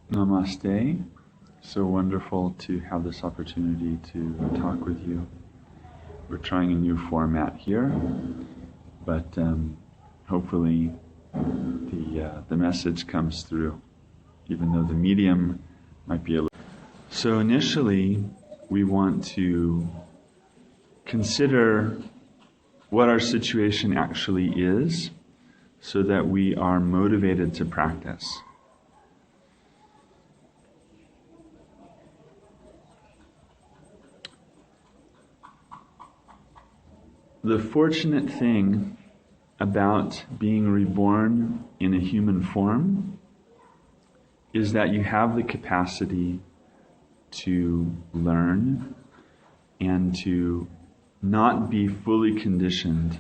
Namaste. So wonderful to have this opportunity to talk with you. We're trying a new format here, but hopefully the message comes through, even though the medium might be a little. So initially, we want to consider what our situation actually is, so that we are motivated to practice. The fortunate thing about being reborn in a human form is that you have the capacity to learn and to not be fully conditioned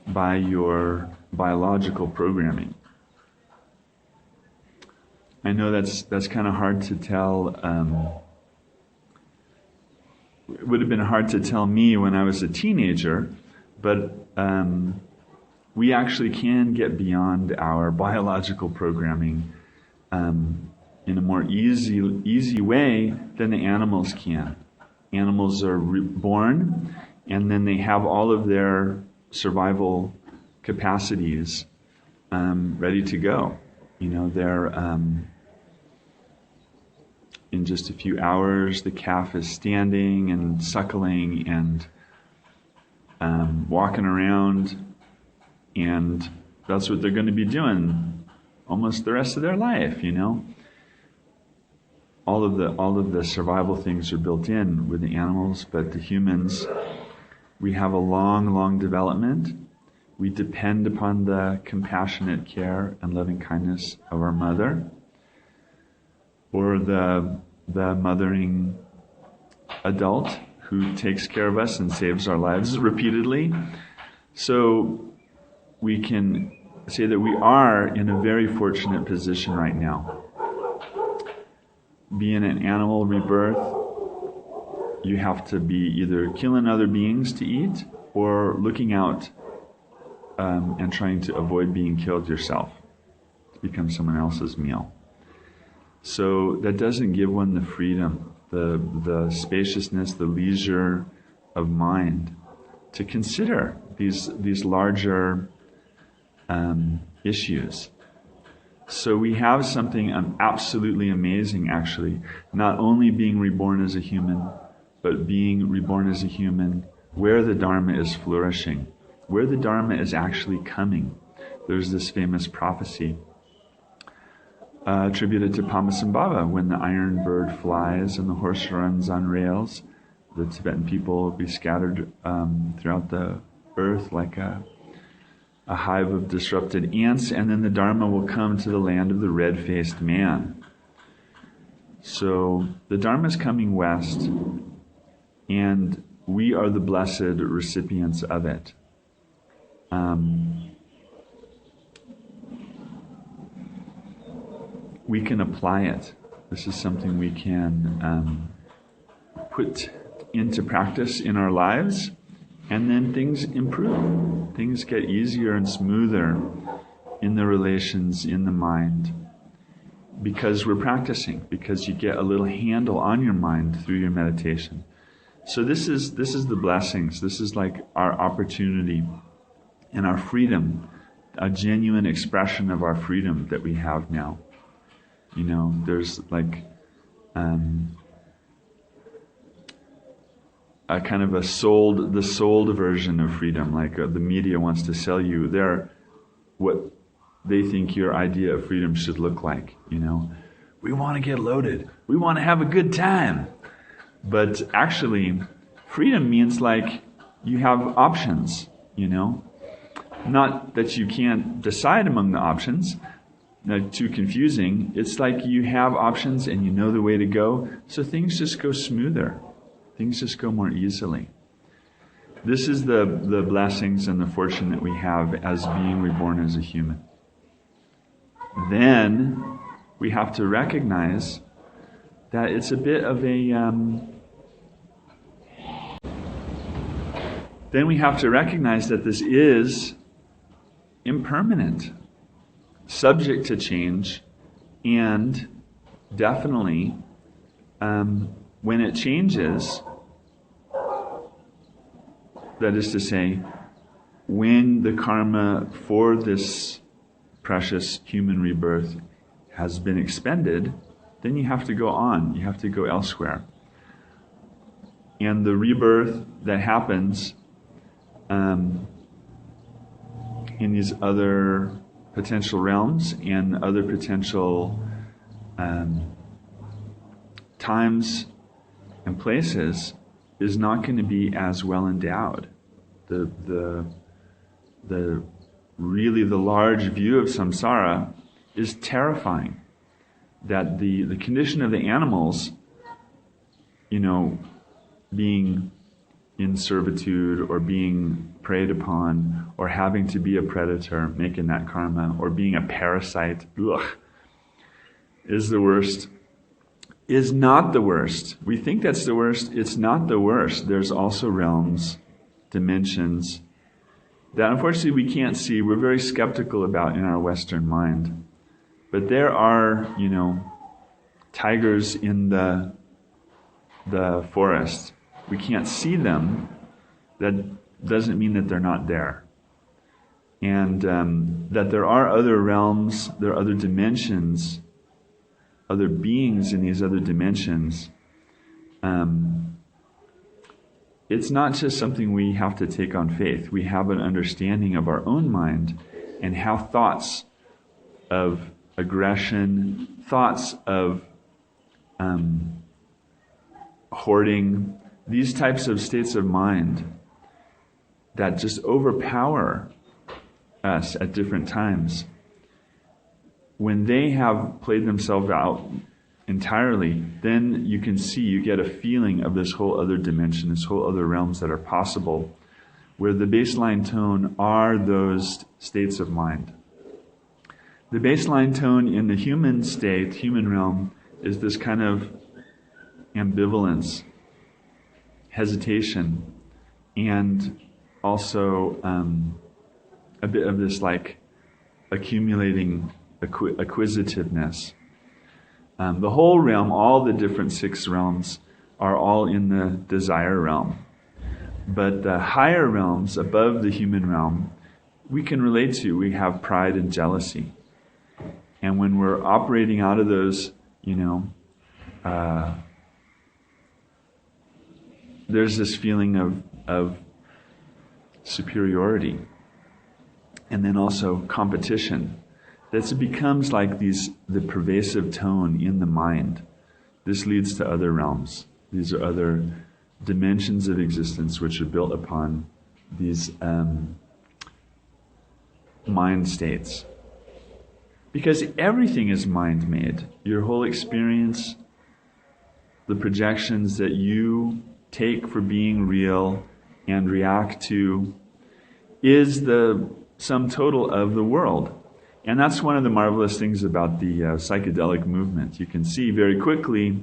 by your biological programming. I know that's kind of hard to tell. It would have been hard to tell me when I was a teenager, but we actually can get beyond our biological programming in a more easy way than the animals can. Animals are born, and then they have all of their survival capacities ready to go. You know, they're in just a few hours, the calf is standing and suckling and walking around, and that's what they're going to be doing almost the rest of their life. You know, all of the survival things are built in with the animals, but the humans, we have a long development. We depend upon the compassionate care and loving kindness of our mother, or the mothering adult who takes care of us and saves our lives repeatedly. So we can say that we are in a very fortunate position right now. Being an animal rebirth, you have to be either killing other beings to eat or looking out and trying to avoid being killed yourself to become someone else's meal. So that doesn't give one the freedom, the spaciousness, the leisure of mind to consider these larger issues. So we have something absolutely amazing, actually, not only being reborn as a human, but being reborn as a human where the Dharma is flourishing, where the Dharma is actually coming. There's this famous prophecy attributed to Padmasambhava: when the iron bird flies and the horse runs on rails, the Tibetan people will be scattered throughout the earth like a hive of disrupted ants, and then the Dharma will come to the land of the red-faced man. So the Dharma is coming west, and we are the blessed recipients of it. We can apply it. This is something we can put into practice in our lives, and then things improve. Things get easier and smoother in the relations, in the mind, because we're practicing, because you get a little handle on your mind through your meditation. So this is the blessings. This is like our opportunity and our freedom, a genuine expression of our freedom that we have now. You know, there's like a kind of the sold version of freedom, like the media wants to sell you what they think your idea of freedom should look like. You know, we want to get loaded, we want to have a good time, but actually, freedom means like you have options. You know, not that you can't decide among the options, not too confusing. It's like you have options and you know the way to go, so things just go smoother. Things just go more easily. This is the blessings and the fortune that we have as being reborn as a human. Then we have to recognize that it's a bit of a... then we have to recognize that this is impermanent, subject to change, and definitely when it changes, that is to say, when the karma for this precious human rebirth has been expended, then you have to go on. You have to go elsewhere. And the rebirth that happens in these other potential realms and other potential times and places is not going to be as well endowed. The really the large view of samsara is terrifying. That the condition of the animals, being in servitude or being preyed upon or having to be a predator, making that karma, or being a parasite, is the worst. Is not the worst. We think that's the worst. It's not the worst. There's also realms, dimensions, that unfortunately we can't see. We're very skeptical about in our Western mind. But there are, tigers in the forest. We can't see them. That doesn't mean that they're not there. And that there are other realms, there are other dimensions, other beings in these other dimensions. It's not just something we have to take on faith. We have an understanding of our own mind and how thoughts of aggression, thoughts of hoarding, these types of states of mind that just overpower us at different times, when they have played themselves out entirely, then you can see, you get a feeling of this whole other dimension, this whole other realms that are possible, where the baseline tone are those states of mind. The baseline tone in the human state, human realm, is this kind of ambivalence, hesitation, and also a bit of this accumulating acquisitiveness. The whole realm, all the different 6 realms, are all in the desire realm. But the higher realms above the human realm, we can relate to. We have pride and jealousy. And when we're operating out of those, there's this feeling of superiority. And then also competition. That it becomes like the pervasive tone in the mind. This leads to other realms. These are other dimensions of existence which are built upon these mind states. Because everything is mind-made. Your whole experience, the projections that you take for being real and react to, is the sum total of the world. And that's one of the marvelous things about the psychedelic movement. You can see very quickly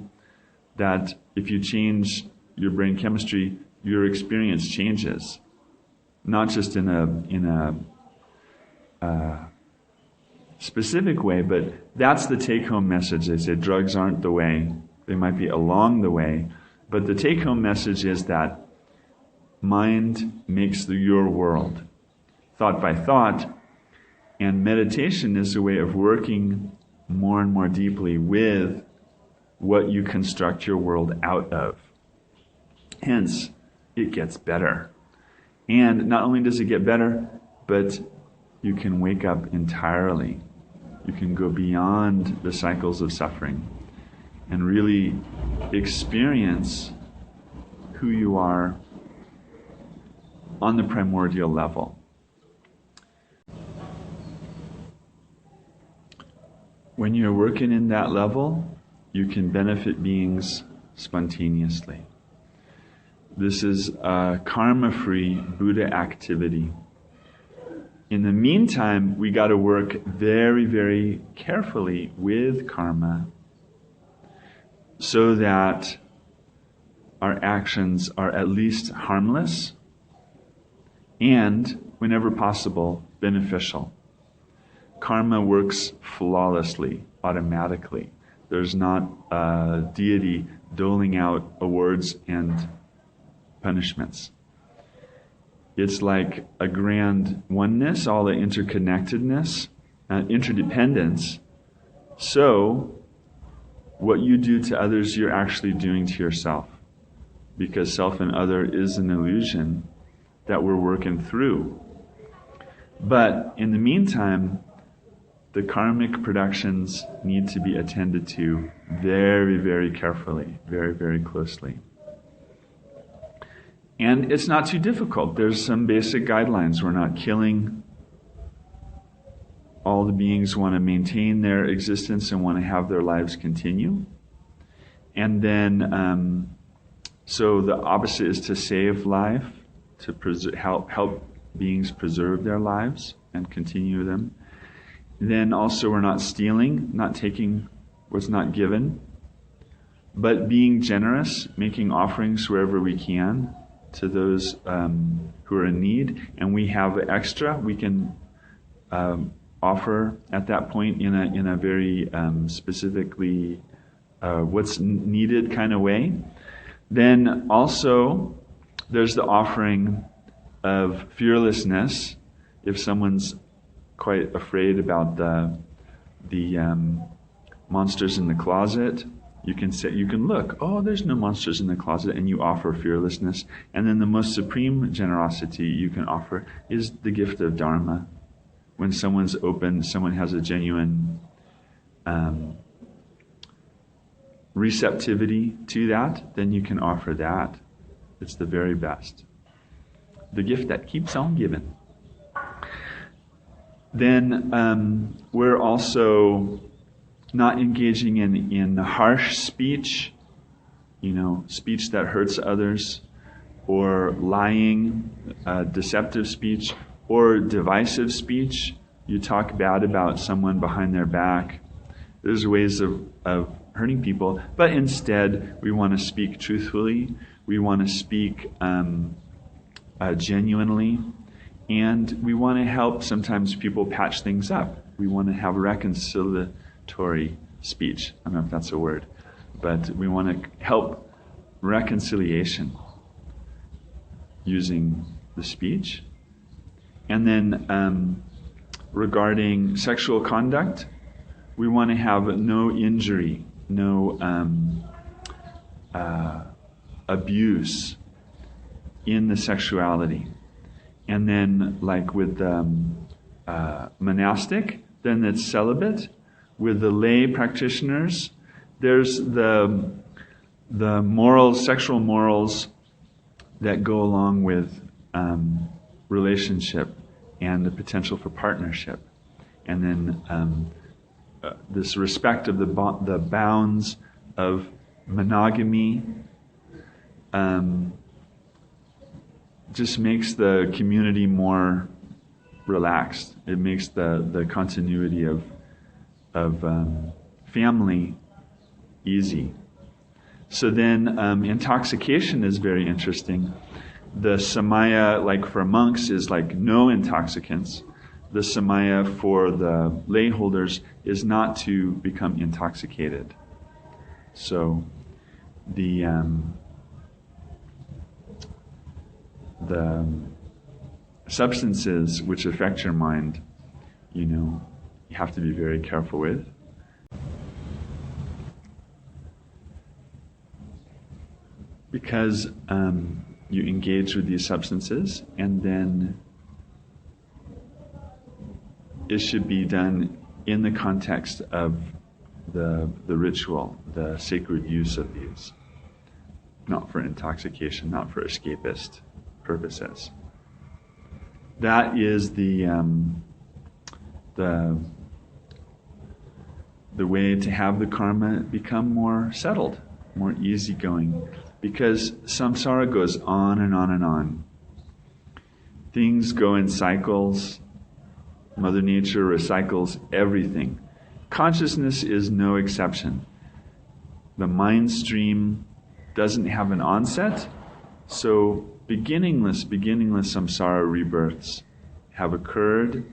that if you change your brain chemistry, your experience changes. Not just in a specific way, but that's the take-home message. They say drugs aren't the way. They might be along the way. But the take-home message is that mind makes your world. Thought by thought. And meditation is a way of working more and more deeply with what you construct your world out of. Hence, it gets better. And not only does it get better, but you can wake up entirely. You can go beyond the cycles of suffering and really experience who you are on the primordial level. when you're working in that level, you can benefit beings spontaneously. This is a karma-free Buddha activity. In the meantime, we got to work very, very carefully with karma so that our actions are at least harmless and, whenever possible, beneficial. Karma works flawlessly, automatically. There's not a deity doling out awards and punishments. It's like a grand oneness, all the interconnectedness, interdependence. So, what you do to others, you're actually doing to yourself. Because self and other is an illusion that we're working through. But in the meantime, the karmic productions need to be attended to very, very carefully, very, very closely. And it's not too difficult. There's some basic guidelines. We're not killing. All the beings want to maintain their existence and want to have their lives continue. And then, so the opposite is to save life, to help beings preserve their lives and continue them. Then also we're not stealing, not taking what's not given, but being generous, making offerings wherever we can to those who are in need, and we have extra, we can offer at that point in a very specifically what's needed kind of way. Then also there's the offering of fearlessness. If someone's quite afraid about the monsters in the closet, you can look, oh, there's no monsters in the closet, and you offer fearlessness. And then the most supreme generosity you can offer is the gift of Dharma. When someone's open, someone has a genuine receptivity to that, then you can offer that. It's the very best. The gift that keeps on giving. Then we're also not engaging in harsh speech, speech that hurts others, or lying, deceptive speech, or divisive speech. You talk bad about someone behind their back. There's ways of hurting people, but instead we want to speak truthfully. We want to speak genuinely, and we want to help sometimes people patch things up. We want to have reconciliatory speech. I don't know if that's a word, but we want to help reconciliation using the speech. And then regarding sexual conduct, we want to have no injury, no abuse in the sexuality. And then, like with monastic, then it's celibate. With the lay practitioners, there's the morals, sexual morals that go along with relationship and the potential for partnership. And then this respect of the bounds of monogamy just makes the community more relaxed. It makes the continuity of family easy. So then intoxication is very interesting. The samaya, like for monks, is like no intoxicants. The samaya for the lay holders is not to become intoxicated. So the substances which affect your mind, you have to be very careful with. Because you engage with these substances, and then it should be done in the context of the ritual, the sacred use of these. Not for intoxication, not for escapist purposes. That is the the way to have the karma become more settled, more easygoing. Because samsara goes on and on and on. Things go in cycles. Mother Nature recycles everything. Consciousness is no exception. The mind stream doesn't have an onset, so beginningless samsara rebirths have occurred,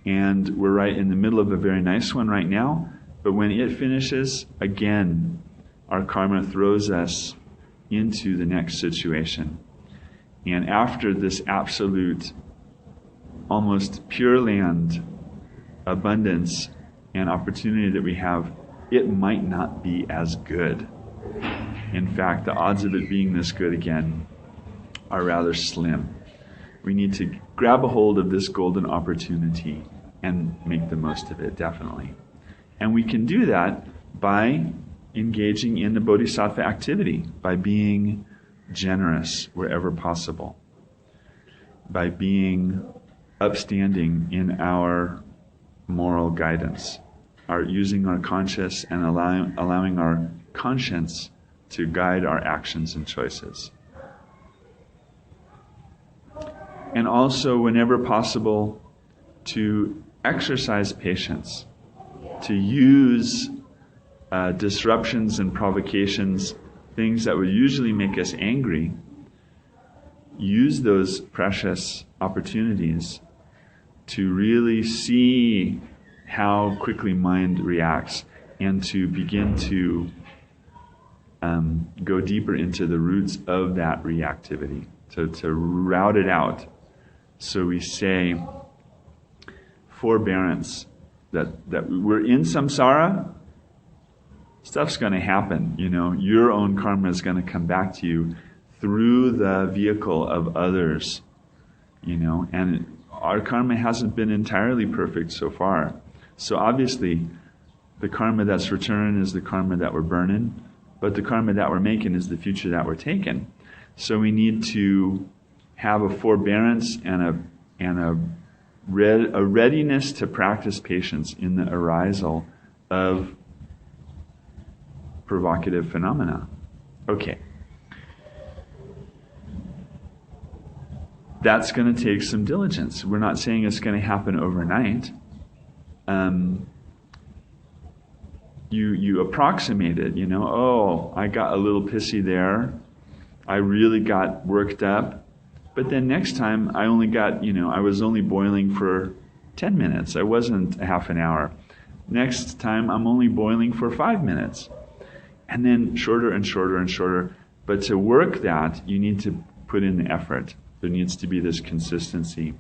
and we're right in the middle of a very nice one right now, but when it finishes, again, our karma throws us into the next situation. And after this absolute, almost pure land abundance and opportunity that we have, it might not be as good. In fact, the odds of it being this good again are rather slim. We need to grab a hold of this golden opportunity and make the most of it, definitely. And we can do that by engaging in the bodhisattva activity, by being generous wherever possible, by being upstanding in our moral guidance, using our conscience and allowing our conscience to guide our actions and choices. And also, whenever possible, to exercise patience, to use disruptions and provocations, things that would usually make us angry, use those precious opportunities to really see how quickly mind reacts and to begin to go deeper into the roots of that reactivity, to route it out. So we say forbearance, that we're in samsara, stuff's going to happen, your own karma is going to come back to you through the vehicle of others, and our karma hasn't been entirely perfect so far. So obviously, the karma that's returning is the karma that we're burning, but the karma that we're making is the future that we're taking. So we need to have a forbearance and a readiness to practice patience in the arisal of provocative phenomena. Okay. That's going to take some diligence. We're not saying it's going to happen overnight. You approximate it, I got a little pissy there. I really got worked up. But then next time I only got, I was only boiling for 10 minutes. I wasn't a half an hour. Next time I'm only boiling for 5 minutes. And then shorter and shorter and shorter. But to work that, you need to put in the effort. There needs to be this consistency.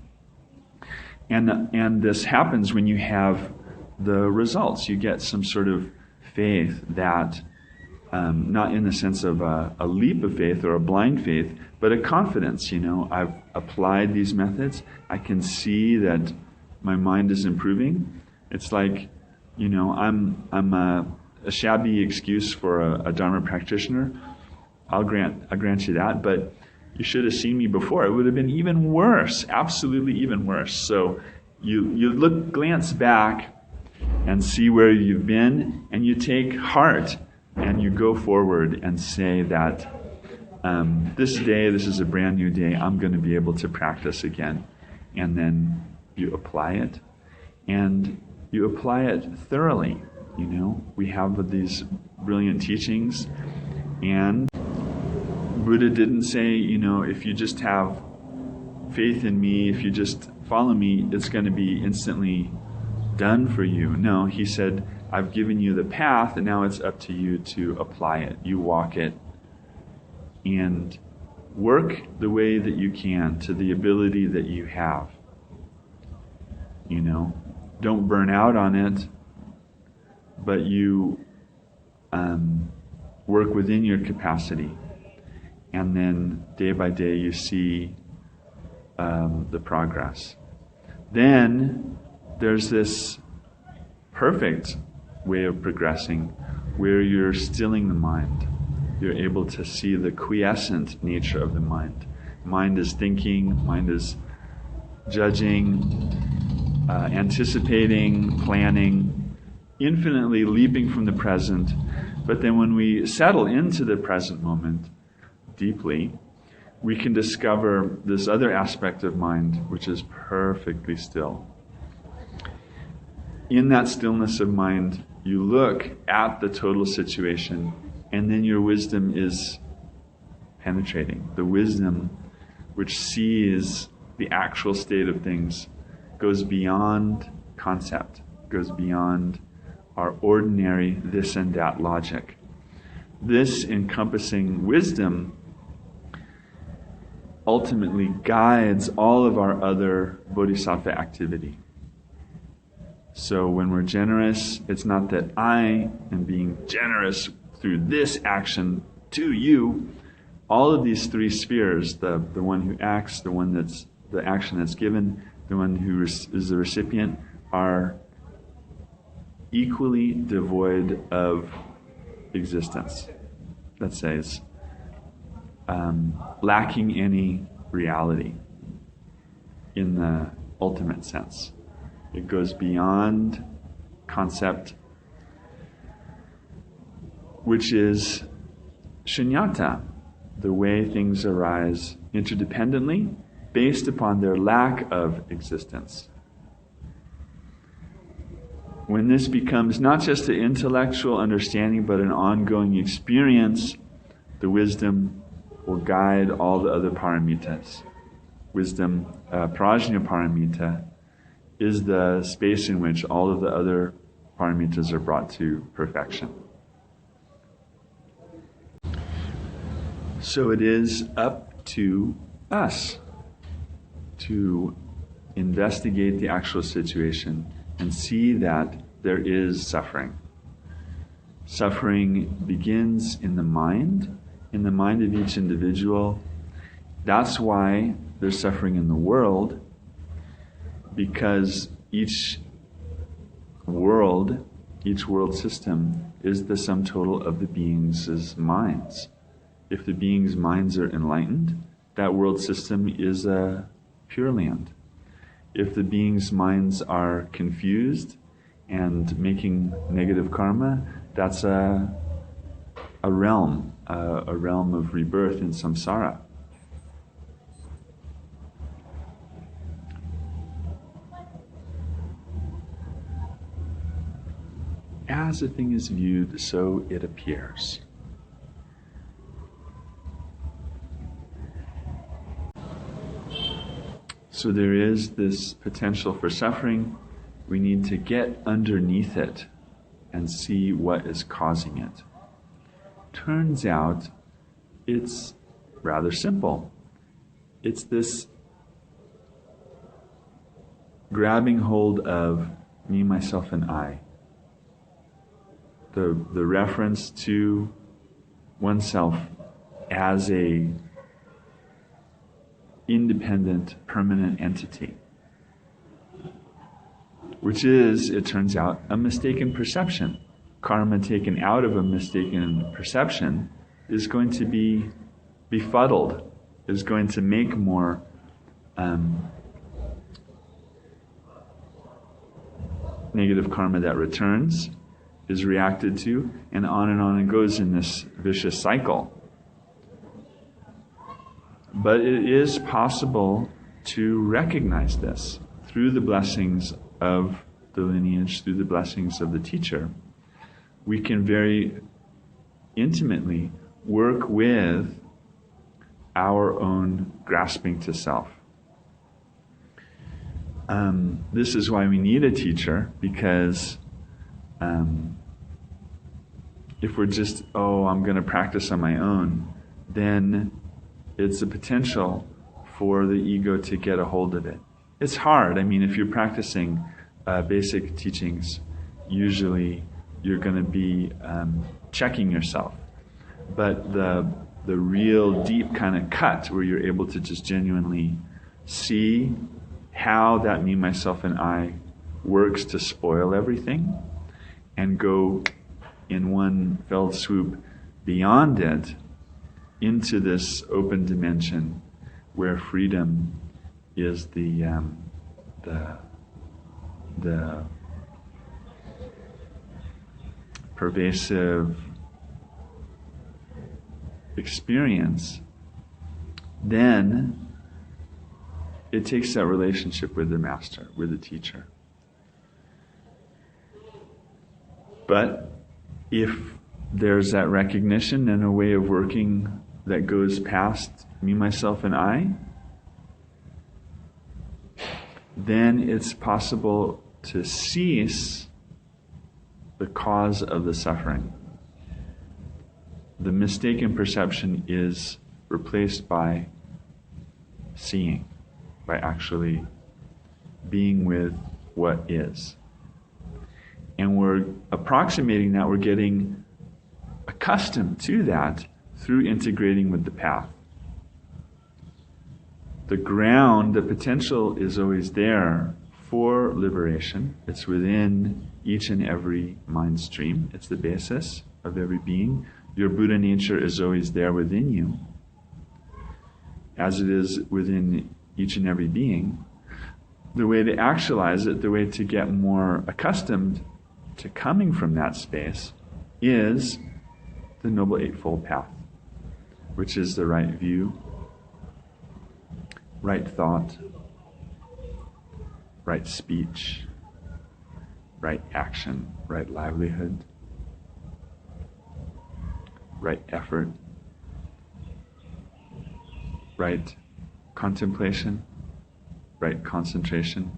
And this happens when you have the results. You get some sort of faith that, not in the sense of a leap of faith or a blind faith, but a confidence. I've applied these methods. I can see that my mind is improving. It's like, I'm a shabby excuse for a Dharma practitioner. I'll grant you that, but you should have seen me before. It would have been even worse, absolutely even worse. So you glance back and see where you've been, and you take heart and you go forward and say that this day, this is a brand new day, I'm going to be able to practice again. And then you apply it, and you apply it thoroughly. We have these brilliant teachings, and Buddha didn't say, if you just have faith in me, if you just follow me, it's going to be instantly done for you. No, he said, I've given you the path, and now it's up to you to apply it. You walk it and work the way that you can to the ability that you have. Don't burn out on it, but you work within your capacity. And then day by day you see the progress. Then there's this perfect way of progressing where you're stilling the mind. You're able to see the quiescent nature of the mind. Mind is thinking, mind is judging, anticipating, planning, infinitely leaping from the present. But then when we settle into the present moment deeply, we can discover this other aspect of mind, which is perfectly still. In that stillness of mind, you look at the total situation, and then your wisdom is penetrating. The wisdom which sees the actual state of things goes beyond concept, goes beyond our ordinary this and that logic. This encompassing wisdom ultimately guides all of our other bodhisattva activity. So when we're generous, it's not that I am being generous through this action to you. All of these three spheres, the one who acts, the one that's the action that's given, the one who is the recipient, are equally devoid of existence. That says, lacking any reality in the ultimate sense. It goes beyond concept, which is shunyata, the way things arise interdependently based upon their lack of existence. When this becomes not just an intellectual understanding but an ongoing experience, the wisdom will guide all the other paramitas. Wisdom, prajna paramita, is the space in which all of the other paramitas are brought to perfection. So it is up to us to investigate the actual situation and see that there is suffering. Suffering begins in the mind of each individual. That's why there's suffering in the world, because each world system is the sum total of the beings' minds. If the beings' minds are enlightened, that world system is a pure land. If the beings' minds are confused and making negative karma, that's a realm of rebirth in samsara. As a thing is viewed, so it appears. So there is this potential for suffering. We need to get underneath it and see what is causing it. Turns out it's rather simple. It's this grabbing hold of me, myself, and I. The reference to oneself as a independent, permanent entity, which is, it turns out, a mistaken perception. Karma taken out of a mistaken perception is going to be befuddled, is going to make more negative karma that returns, is reacted to, and on it goes in this vicious cycle. But it is possible to recognize this through the blessings of the lineage, through the blessings of the teacher. We can very intimately work with our own grasping to self. This is why we need a teacher, because if we're just, I'm going to practice on my own, then it's a potential for the ego to get a hold of it. It's hard. I mean, if you're practicing basic teachings, usually you're going to be checking yourself. But the real deep kind of cut where you're able to just genuinely see how that me, myself, and I works to spoil everything and go in one fell swoop beyond it into this open dimension where freedom is the pervasive experience, then it takes that relationship with the master, with the teacher. But if there's that recognition and a way of working that goes past me, myself, and I, then it's possible to cease the cause of the suffering. The mistaken perception is replaced by seeing, by actually being with what is. And we're approximating that, we're getting accustomed to that through integrating with the path. The ground, the potential is always there for liberation. It's within each and every mind stream. It's the basis of every being. Your Buddha nature is always there within you, as it is within each and every being. The way to actualize it, the way to get more accustomed to coming from that space, is the Noble Eightfold Path, which is the right view, right thought, right speech, right action, right livelihood, right effort, right contemplation, right concentration.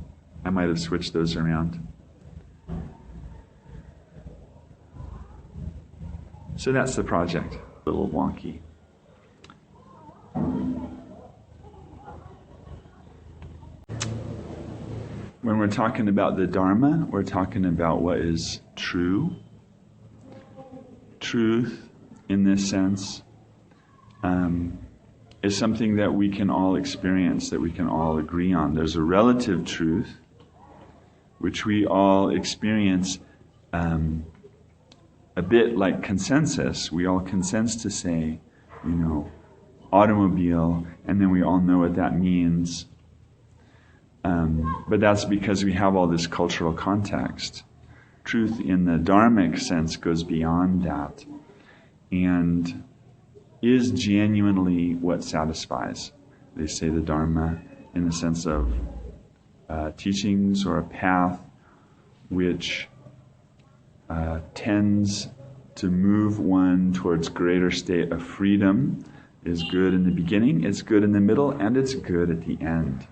I might have switched those around. So that's the project. A little wonky. When we're talking about the Dharma, we're talking about what is true. Truth, in this sense, is something that we can all experience, that we can all agree on. There's a relative truth, which we all experience a bit like consensus. We all consensus to say, automobile, and then we all know what that means. But that's because we have all this cultural context. Truth in the Dharmic sense goes beyond that and is genuinely what satisfies. They say the Dharma in the sense of teachings or a path which tends to move one towards greater state of freedom is good in the beginning, it's good in the middle, and it's good at the end.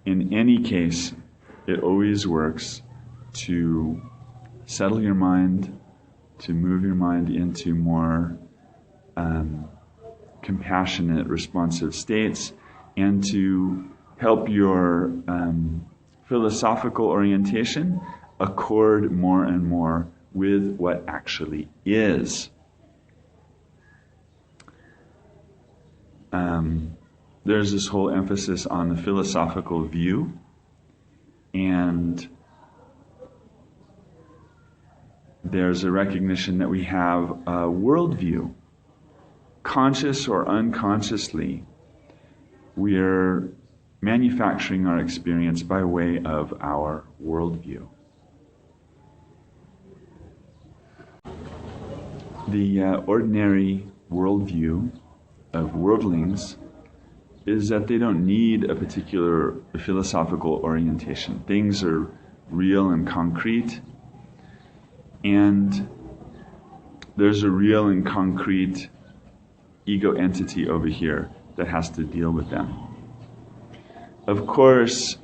In any case, it always works to settle your mind, to move your mind into more compassionate, responsive states, and to help your philosophical orientation accord more and more with what actually is. There's this whole emphasis on the philosophical view, and there's a recognition that we have a worldview. Conscious or unconsciously, we're manufacturing our experience by way of our worldview. The ordinary worldview of worldlings is that they don't need a particular philosophical orientation. Things are real and concrete, and there's a real and concrete ego entity over here that has to deal with them. Of course,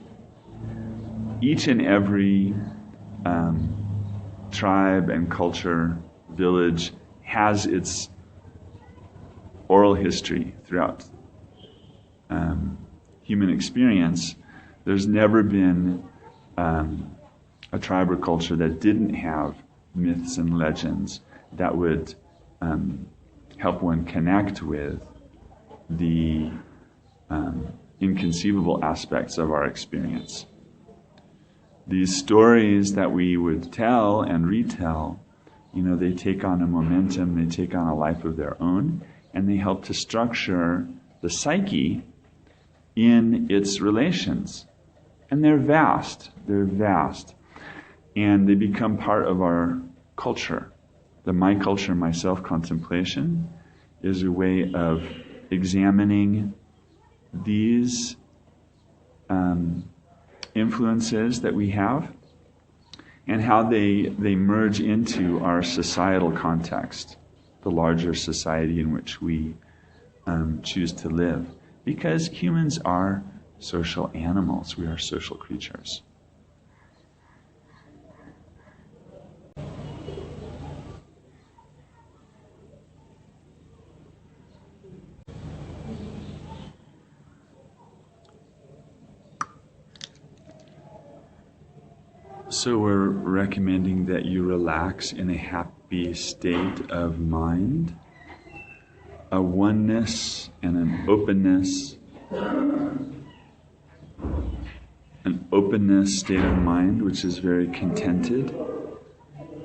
each and every tribe and culture, village, has its oral history throughout human experience. There's never been a tribe or culture that didn't have myths and legends that would help one connect with the inconceivable aspects of our experience. These stories that we would tell and retell, they take on a momentum, they take on a life of their own, and they help to structure the psyche in its relations. And they're vast, and they become part of our culture. The my culture, myself contemplation is a way of examining these influences that we have and how they merge into our societal context, the larger society in which we choose to live. Because humans are social animals, we are social creatures. So we're recommending that you relax in a happy state of mind, a oneness and an openness state of mind, which is very contented.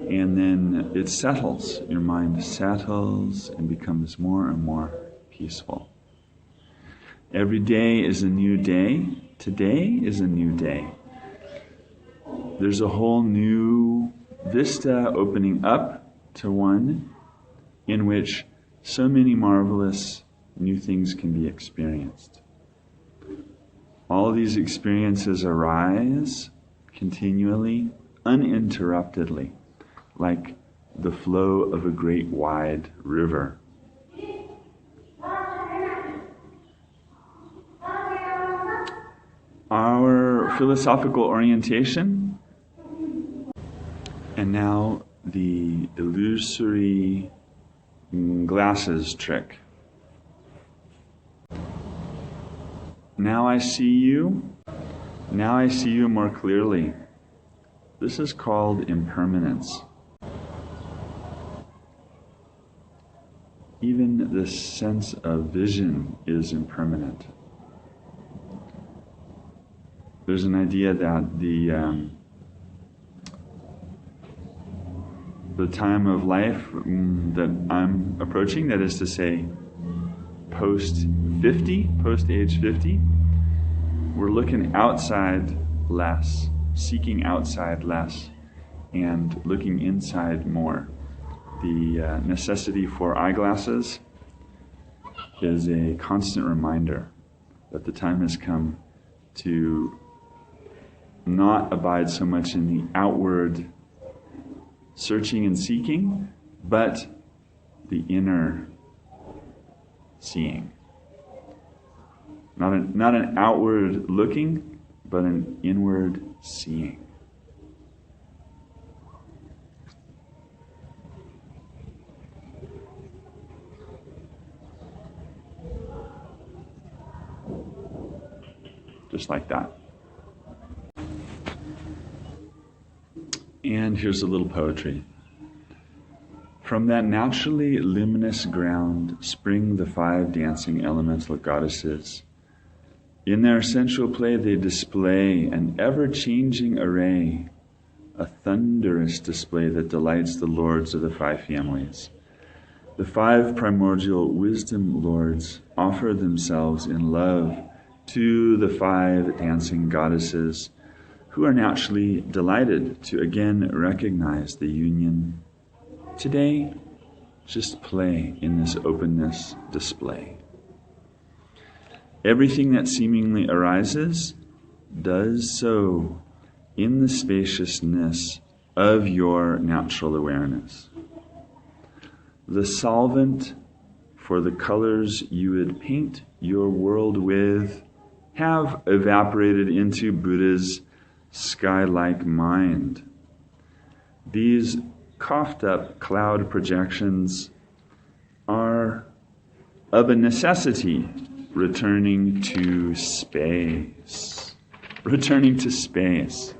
And then it settles. Your mind settles and becomes more and more peaceful. Every day is a new day. Today is a new day. There's a whole new vista opening up to one in which so many marvelous new things can be experienced. All these experiences arise continually, uninterruptedly, like the flow of a great wide river. Our philosophical orientation, and now the illusory glasses trick. Now I see you. Now I see you more clearly. This is called impermanence. Even the sense of vision is impermanent. There's an idea that the time of life that I'm approaching, that is to say, post age 50, we're looking outside less, seeking outside less, and looking inside more. The necessity for eyeglasses is a constant reminder that the time has come to not abide so much in the outward searching and seeking, but the inner seeing. Not an outward looking, but an inward seeing. Just like that. And here's a little poetry. From that naturally luminous ground spring the 5 dancing elemental goddesses. In their sensual play they display an ever-changing array, a thunderous display that delights the lords of the 5 families. The 5 primordial wisdom lords offer themselves in love to the 5 dancing goddesses, who are naturally delighted to again recognize the union. Today, just play in this openness display. Everything that seemingly arises does so in the spaciousness of your natural awareness. The solvent for the colors you would paint your world with have evaporated into Buddha's sky-like mind. These coughed up cloud projections are of a necessity returning to space. Returning to space.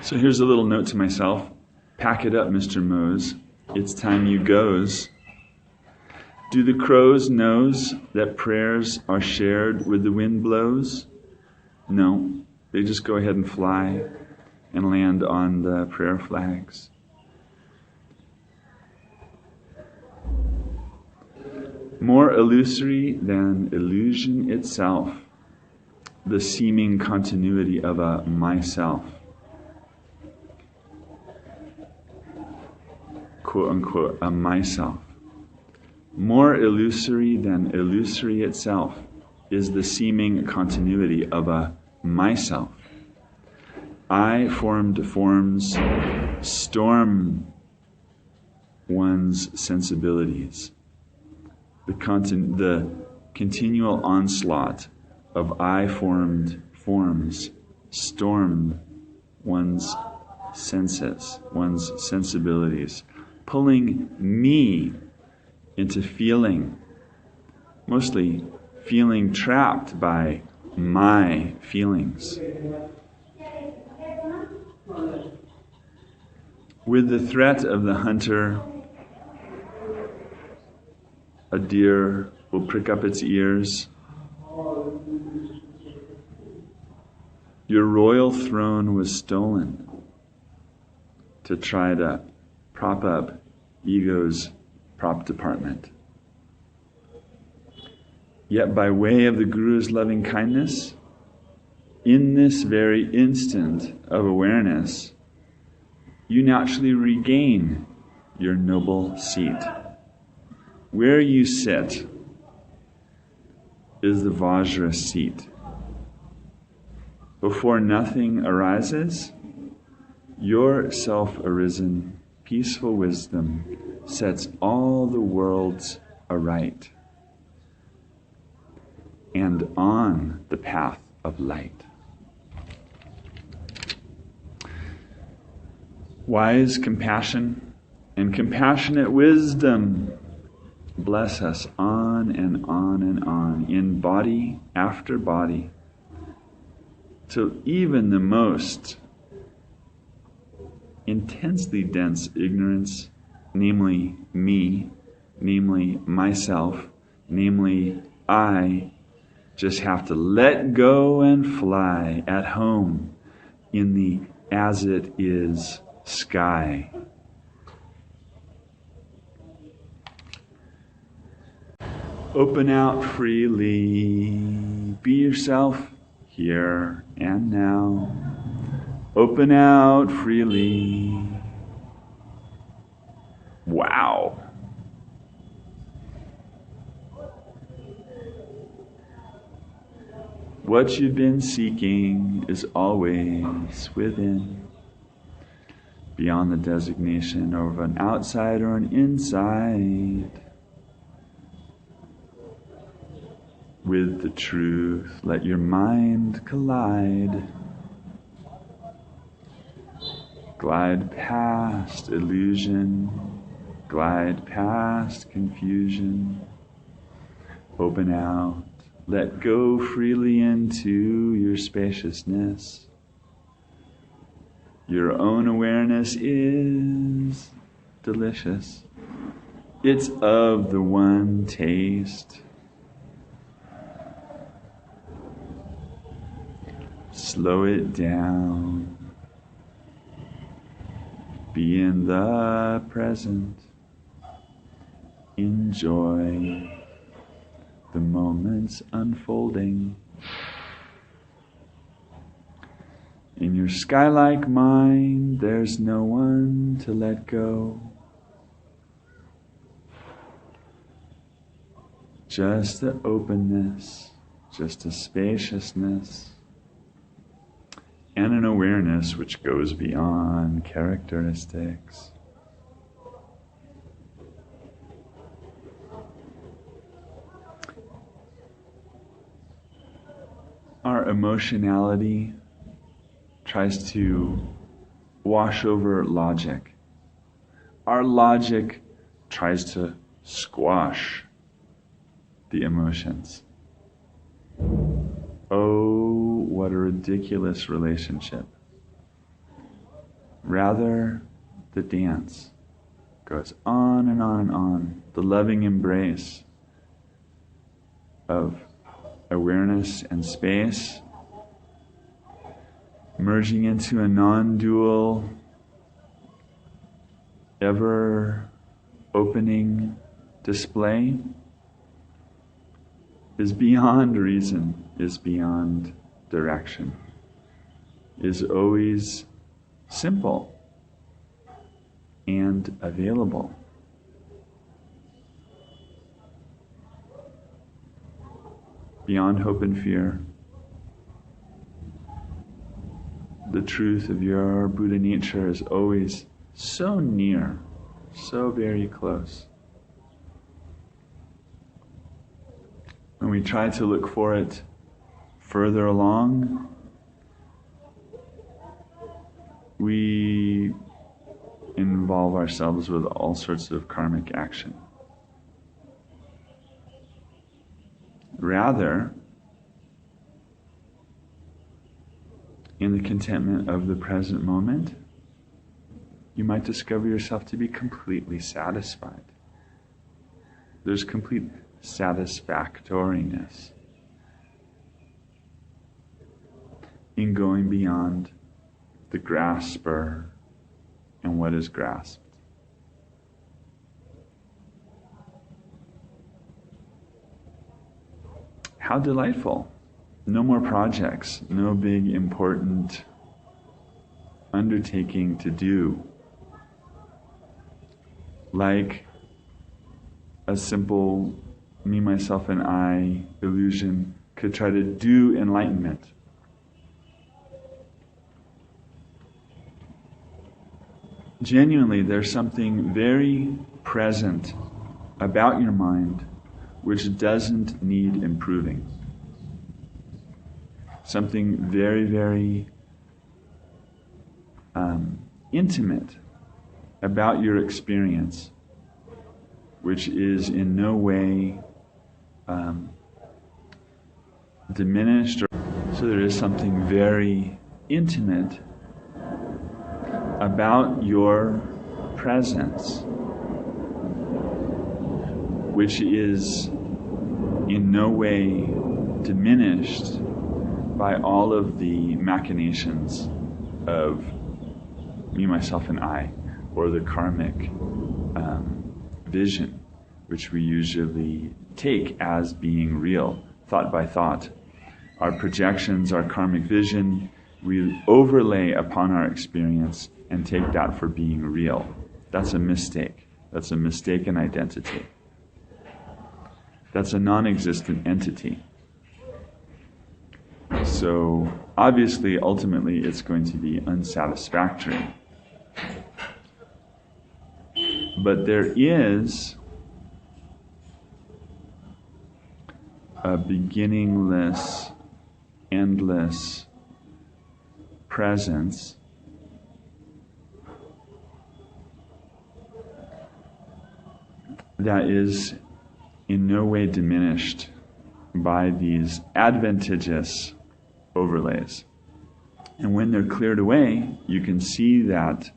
So here's a little note to myself. Pack it up, Mr. Mose. It's time you goes. Do the crows knows that prayers are shared with the wind blows? No, they just go ahead and fly and land on the prayer flags. More illusory than illusion itself, the seeming continuity of a myself. quote unquote, a myself. More illusory than illusory itself is the seeming continuity of a myself. I-formed forms storm one's sensibilities. The continual onslaught of I-formed forms storm one's senses, one's sensibilities, pulling me into feeling, mostly feeling trapped by my feelings. With the threat of the hunter, a deer will prick up its ears. Your royal throne was stolen to try to prop up ego's prop department. Yet by way of the Guru's loving kindness, in this very instant of awareness, you naturally regain your noble seat. Where you sit is the Vajra seat. Before nothing arises, your self-arisen, peaceful wisdom sets all the worlds aright and on the path of light. Wise compassion and compassionate wisdom bless us on and on and on, in body after body, till even the most intensely dense ignorance, namely me, namely myself, namely I, just have to let go and fly at home in the as it is sky. Open out freely. Be yourself here and now. Open out freely. Wow. What you've been seeking is always within, beyond the designation of an outside or an inside. With the truth, let your mind collide. Glide past illusion, glide past confusion. Open out, let go freely into your spaciousness. Your own awareness is delicious. It's of the one taste. Slow it down. Be in the present. Enjoy the moments unfolding. In your sky-like mind, there's no one to let go. Just the openness, just a spaciousness, and an awareness which goes beyond characteristics. Our emotionality tries to wash over logic. Our logic tries to squash the emotions. Oh, what a ridiculous relationship. Rather, the dance goes on and on and on. The loving embrace of awareness and space, merging into a non-dual, ever-opening display, is beyond reason, is beyond direction, is always simple, and available. Beyond hope and fear, the truth of your Buddha nature is always so near, so very close. When we try to look for it further along, we involve ourselves with all sorts of karmic action. Rather, in the contentment of the present moment, you might discover yourself to be completely satisfied. There's complete satisfactoriness in going beyond the grasper and what is grasped. How delightful. No more projects, no big important undertaking to do. Like a simple me, myself, and I illusion could try to do enlightenment. Genuinely, there's something very present about your mind which doesn't need improving. Something very, very intimate about your experience, which is in no way diminished. So there is something very intimate about your presence, which is in no way diminished by all of the machinations of me, myself, and I, or the karmic vision, which we usually take as being real, thought by thought. Our projections, our karmic vision, we overlay upon our experience and take that for being real. That's a mistake. That's a mistaken identity. That's a non-existent entity. So obviously, ultimately, it's going to be unsatisfactory. But there is a beginningless, endless presence that is in no way diminished by these adventitious overlays. And when they're cleared away, you can see that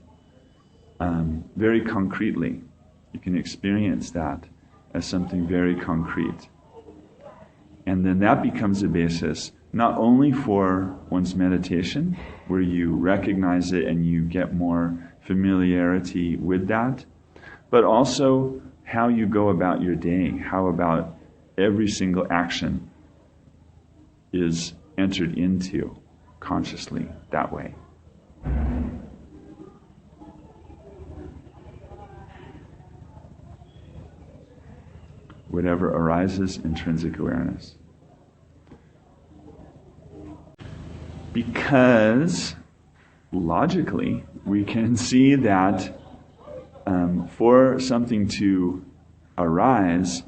very concretely. You can experience that as something very concrete. And then that becomes a basis not only for one's meditation, where you recognize it and you get more familiarity with that, but also how you go about your day, how about every single action is entered into consciously that way. Whatever arises, intrinsic awareness. Because logically, we can see that for something to arise,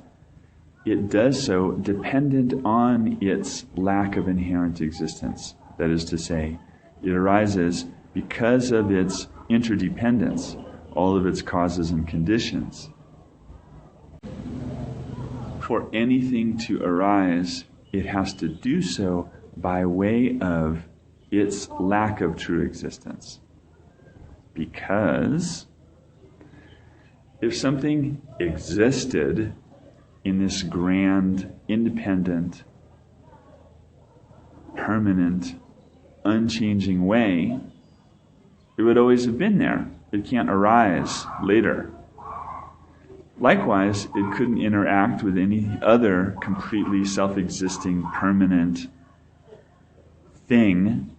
it does so dependent on its lack of inherent existence. That is to say, it arises because of its interdependence, all of its causes and conditions. For anything to arise, it has to do so by way of its lack of true existence. Because if something existed in this grand, independent, permanent, unchanging way, it would always have been there. It can't arise later. Likewise, it couldn't interact with any other completely self-existing, permanent thing,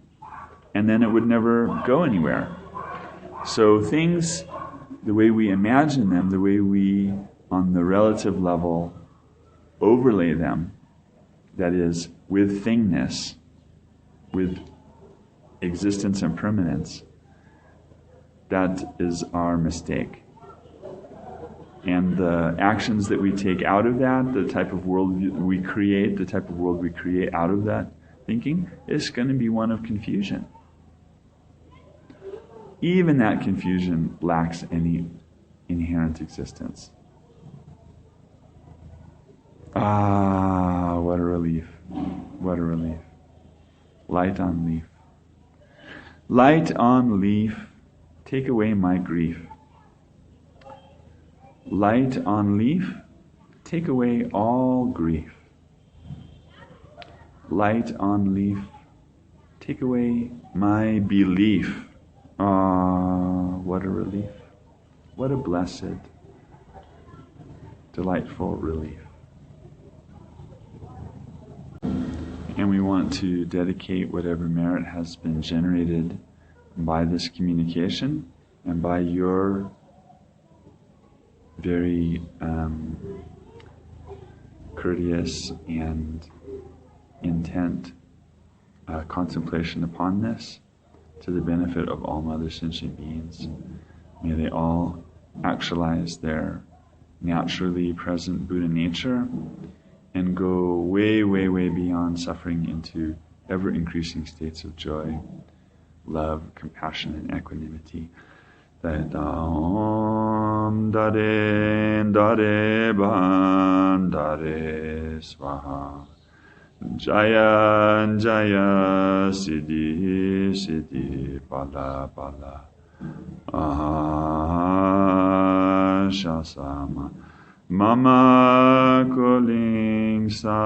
and then it would never go anywhere. So things the way we imagine them, the way we, on the relative level, overlay them, that is, with thingness, with existence and permanence, that is our mistake. And the actions that we take out of that, the type of world we create, out of that thinking, is going to be one of confusion. Even that confusion lacks any inherent existence. Ah, what a relief. What a relief. Light on leaf. Light on leaf, take away my grief. Light on leaf, take away all grief. Light on leaf, take away my belief. Ah, what a relief. What a blessed, delightful relief. And we want to dedicate whatever merit has been generated by this communication and by your very courteous and intent contemplation upon this, to the benefit of all other sentient beings. May they all actualize their naturally present Buddha nature and go way, way, way beyond suffering into ever-increasing states of joy, love, compassion, and equanimity. Om Dare Dare Ban Dare Swaha Jaya Jaya Siddhi Siddhi Bala Bala Shasama Mama Kuling Samenta